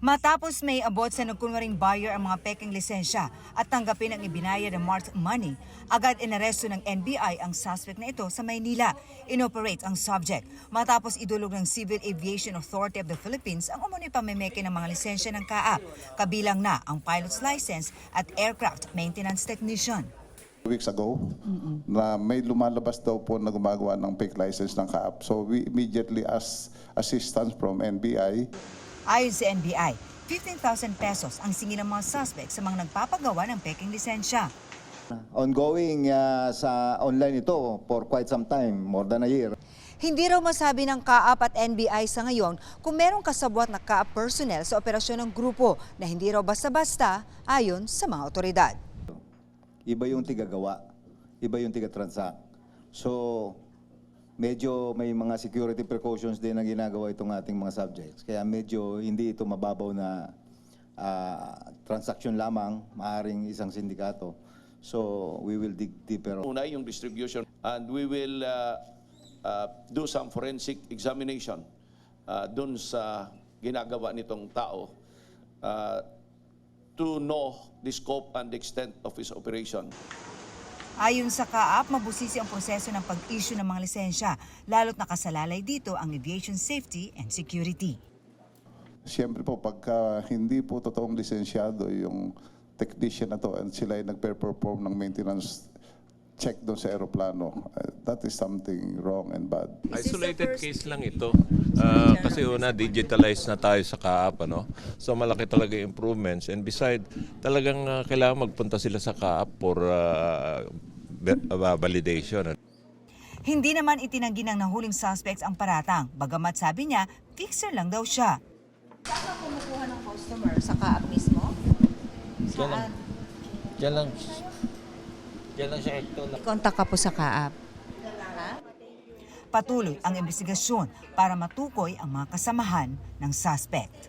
Matapos may abot sa nagkunwaring buyer ang mga peking lisensya at tanggapin ang ibinayad ng Mart money, agad inaresto ng NBI ang suspect na ito sa Maynila. Inoperate ang subject matapos idulog ng Civil Aviation Authority of the Philippines ang umunoy pamemeke ng mga lisensya ng CAAP, kabilang na ang pilot's license at aircraft maintenance technician. Weeks ago, na may lumalabas daw po na gumagawa ng fake license ng CAAP. So we immediately asked assistance from NBI. Ayon sa NBI, 15,000 pesos ang singil ng mga suspect sa mga nagpapagawa ng peking lisensya. Ongoing sa online ito for quite some time, more than a year. Hindi raw masabi ng CAAP at NBI sa ngayon kung merong kasabwat na CAAP personnel sa operasyon ng grupo na hindi raw basta-basta ayon sa mga otoridad. Iba yung tigagawa, iba yung tigatransact. So, medyo may mga security precautions din na ginagawa itong ating mga subjects. Kaya medyo hindi ito mababaw na transaction lamang, maaaring isang sindikato. So we will dig deeper. Una yung distribution and we will do some forensic examination dun sa ginagawa nitong tao to know the scope and the extent of his operation. Ayon sa CAAP, mabusisi ang proseso ng pag-issue ng mga lisensya, lalo't nakasalalay dito ang aviation safety and security. Siyempre po, pagka hindi po totoong lisensyado yung technician na to and sila ay nagpe-perform ng maintenance check doon sa aeroplano, that is something wrong and bad. Isolated case lang ito. Kasi una, digitalized na tayo sa CAAP. Ano? So malaki talaga improvements. And beside, talagang kailangan magpunta sila sa CAAP for validation. Hindi naman itinanggi ng nahuling suspects ang paratang, bagamat sabi niya, fixer lang daw siya. Saan ka kumukuha ng customer? Sa CAAP mismo? Saan? Diyan lang siya ito. Kontak ka po sa CAAP. Patuloy ang investigasyon para matukoy ang mga kasamahan ng suspect.